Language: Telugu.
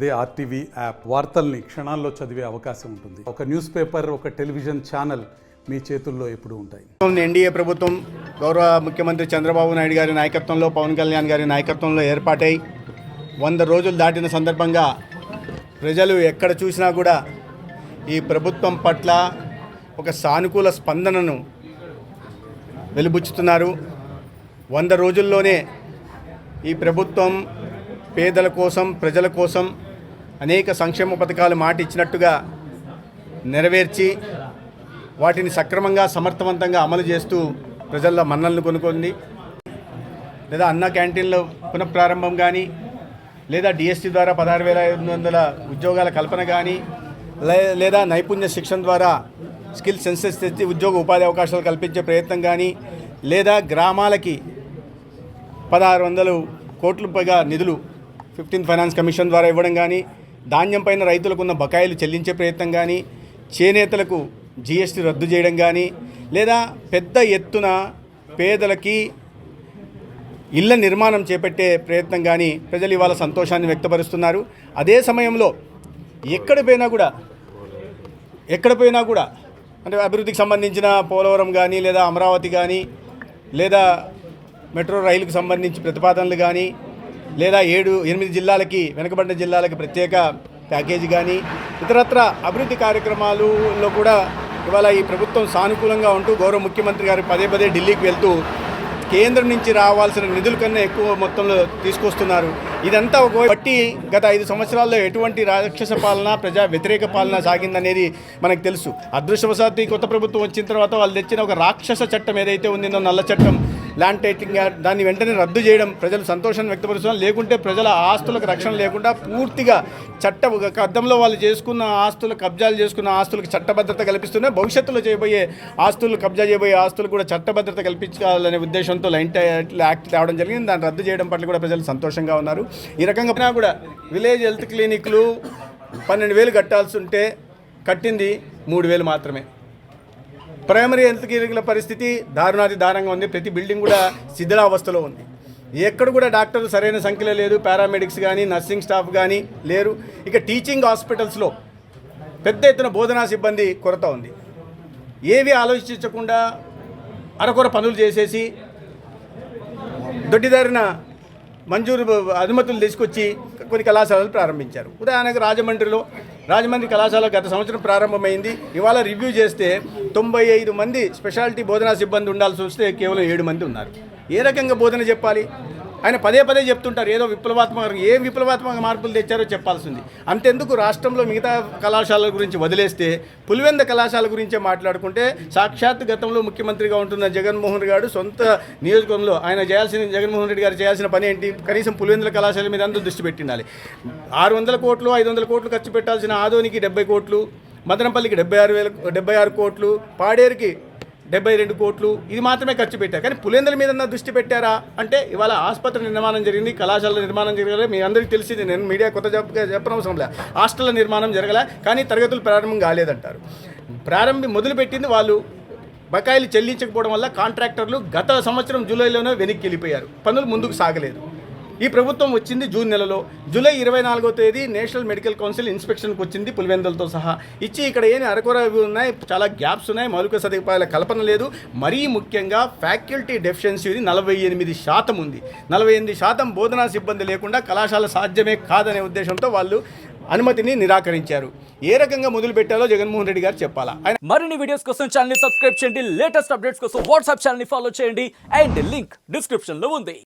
అదే ఆర్టీవీ యాప్ వార్తల్ని క్షణాల్లో చదివే అవకాశం ఉంటుంది. ఒక న్యూస్ పేపర్, ఒక టెలివిజన్ ఛానల్ మీ చేతుల్లో ఎప్పుడూ ఉంటాయి. ఎన్డీఏ ప్రభుత్వం గౌరవ ముఖ్యమంత్రి చంద్రబాబు నాయుడు గారి నాయకత్వంలో, పవన్ కళ్యాణ్ గారి నాయకత్వంలో ఏర్పాటై 100 రోజులు దాటిన సందర్భంగా ప్రజలు ఎక్కడ చూసినా కూడా ఈ ప్రభుత్వం పట్ల ఒక సానుకూల స్పందనను వెలుబుచ్చుతున్నారు. 100 రోజుల్లోనే ఈ ప్రభుత్వం పేదల కోసం, ప్రజల కోసం అనేక సంక్షేమ పథకాలు మాట ఇచ్చినట్టుగా నెరవేర్చి వాటిని సక్రమంగా, సమర్థవంతంగా అమలు చేస్తూ ప్రజల్లో మన్నలను కొనుక్కుంది. లేదా అన్న క్యాంటీన్ల పునఃప్రారంభం కానీ, లేదా డిఎస్టీ ద్వారా 16,500 ఉద్యోగాల కల్పన కానీ, లేదా నైపుణ్య శిక్షణ ద్వారా స్కిల్ సెన్సెస్ తెచ్చి ఉద్యోగ ఉపాధి అవకాశాలు కల్పించే ప్రయత్నం కానీ, లేదా గ్రామాలకి 1,600 కోట్ల పైగా నిధులు 15th ఫైనాన్స్ కమిషన్ ద్వారా ఇవ్వడం కానీ, ధాన్యం పైన రైతులకు ఉన్న బకాయిలు చెల్లించే ప్రయత్నం కానీ, చేనేతలకు జీఎస్టీ రద్దు చేయడం కానీ, లేదా పెద్ద ఎత్తున పేదలకి ఇళ్ల నిర్మాణం చేపట్టే ప్రయత్నం కానీ ప్రజలు ఇవాళ సంతోషాన్ని వ్యక్తపరుస్తున్నారు. అదే సమయంలో ఎక్కడ పోయినా కూడా అంటే అభివృద్ధికి సంబంధించిన పోలవరం కానీ, లేదా అమరావతి కానీ, లేదా మెట్రో రైలుకు సంబంధించి ప్రతిపాదనలు కానీ, లేదా 7-8 జిల్లాలకి, వెనుకబడిన జిల్లాలకి ప్రత్యేక ప్యాకేజీ కానీ, ఇతరత్ర అభివృద్ధి కార్యక్రమాలలో కూడా ఇవాళ ఈ ప్రభుత్వం సానుకూలంగా ఉంటూ గౌరవ ముఖ్యమంత్రి గారు పదే ఢిల్లీకి వెళ్తూ కేంద్రం నుంచి రావాల్సిన నిధుల కన్నా ఎక్కువ మొత్తంలో తీసుకొస్తున్నారు. ఇదంతా ఒక బట్టి గత 5 సంవత్సరాల్లో ఎటువంటి రాక్షస పాలన, ప్రజా వ్యతిరేక పాలన సాగిందనేది మనకు తెలుసు. అదృష్టవశాత్తు ఈ కొత్త ప్రభుత్వం వచ్చిన తర్వాత వాళ్ళు తెచ్చిన ఒక రాక్షస చట్టం ఏదైతే ఉందో, నల్ల చట్టం, ల్యాండ్ టైటిలింగ్, దాన్ని వెంటనే రద్దు చేయడం ప్రజలు సంతోషాన్ని వ్యక్తపరుస్తున్నారు. లేకుంటే ప్రజల ఆస్తులకు రక్షణ లేకుండా పూర్తిగా అద్దంలో వాళ్ళు చేసుకున్న ఆస్తులు, కబ్జాలు చేసుకున్న ఆస్తులకు చట్టభద్రత కల్పిస్తున్నాయి. భవిష్యత్తులో చేయబోయే ఆస్తులు, కబ్జా చేయబోయే ఆస్తులు కూడా చట్టభద్రత కల్పించాలనే ఉద్దేశంతో లైన్ టైటిల్ యాక్ట్ తేవడం జరిగింది. దాన్ని రద్దు చేయడం పట్ల కూడా ప్రజలు సంతోషంగా ఉన్నారు. ఈ రకంగా కూడా విలేజ్ హెల్త్ క్లినిక్లు 12,000 కట్టాల్సి ఉంటే కట్టింది 3,000 మాత్రమే. ప్రైమరీ హెల్త్ క్లినిక్ల పరిస్థితి దారుణంగా ఉంది. ప్రతి బిల్డింగ్ కూడా శిథిలావస్థలో ఉంది. ఎక్కడ కూడా డాక్టర్లు సరైన సంఖ్యలో లేదు, పారామెడిక్స్ కానీ, నర్సింగ్ స్టాఫ్ కానీ లేరు. ఇక టీచింగ్ హాస్పిటల్స్లో పెద్ద ఎత్తున బోధనా సిబ్బంది కొరత ఉంది. ఏవి ఆలోచించకుండా అరకొర పనులు చేసేసి దొడ్డిదారిన అనుమతులు తీసుకొచ్చి కొన్ని కళాశాలలు ప్రారంభించారు. ఉదాహరణకు రాజమండ్రి కళాశాల గత సంవత్సరం ప్రారంభమైంది. ఇవాళ రివ్యూ చేస్తే 95 మంది స్పెషాలిటీ బోధనా సిబ్బంది ఉండాల్సి వస్తే కేవలం 7 మంది ఉన్నారు. ఏ రకంగా బోధన చెప్పాలి? ఆయన పదే చెప్తుంటారు ఏదో విప్లవాత్మక మార్పులు తెచ్చారో చెప్పాల్సింది. అంతెందుకు రాష్ట్రంలో మిగతా కళాశాలల గురించి వదిలేస్తే పులివెంద కళాశాల గురించే మాట్లాడుకుంటే, సాక్షాత్ గతంలో ముఖ్యమంత్రిగా ఉంటున్న జగన్మోహన్ రెడ్డి గారు సొంత నియోజకవర్గంలో జగన్మోహన్ రెడ్డి గారు చేయాల్సిన పని ఏంటి? కనీసం పులివెందుల కళాశాల మీద అందరూ దృష్టి పెట్టిండాలి. 600 కోట్లు, 500 కోట్లు ఖర్చు పెట్టాల్సిన ఆదోనికి 70 కోట్లు, మదనపల్లికి 76 కోట్లు, పాడేరుకి 72 కోట్లు, ఇది మాత్రమే ఖర్చు పెట్టారు. కానీ పులివెందుల మీద దృష్టి పెట్టారా అంటే ఇవాళ ఆసుపత్రి నిర్మాణం జరిగింది, కళాశాల నిర్మాణం జరగలే. మీ అందరికీ తెలిసింది, నేను మీడియా కొత్త చెప్పనవసరం లే. హాస్టళ్ల నిర్మాణం జరగలే, కానీ తరగతులు ప్రారంభం కాలేదంటారు. మొదలుపెట్టింది వాళ్ళు బకాయిలు చెల్లించకపోవడం వల్ల కాంట్రాక్టర్లు గత సంవత్సరం జూలైలోనే వెనక్కి వెళ్ళిపోయారు. పనులు ముందుకు సాగలేదు. ఈ ప్రభుత్వం వచ్చింది జూన్ నెలలో. జూలై 24వ తేదీ నేషనల్ మెడికల్ కౌన్సిల్ ఇన్స్పెక్షన్కి వచ్చింది పులివెందులతో సహా. ఇచ్చి ఇక్కడ ఏమి అరకొర ఉన్నాయి, చాలా గ్యాప్స్ ఉన్నాయి, మౌలిక సదుపాయాల కల్పన లేదు. మరీ ముఖ్యంగా ఫ్యాకల్టీ డెఫిషియన్సీ 48% ఉంది. 48% బోధనా సిబ్బంది లేకుండా కళాశాల సాధ్యమే కాదనే ఉద్దేశంతో వాళ్ళు అనుమతిని నిరాకరించారు. ఏ రకంగా మొదలు పెట్టాలో జగన్మోహన్ రెడ్డి గారు చెప్పాలా. మరిన్ని వీడియోస్ కోసం ఛానల్ ని సబ్స్క్రైబ్ చేయండి. లేటెస్ట్ అప్డేట్స్ కోసం వాట్సాప్ ఛానల్ ని ఫాలో చేయండి. అండ్ లింక్ డిస్క్రిప్షన్ లో ఉంది.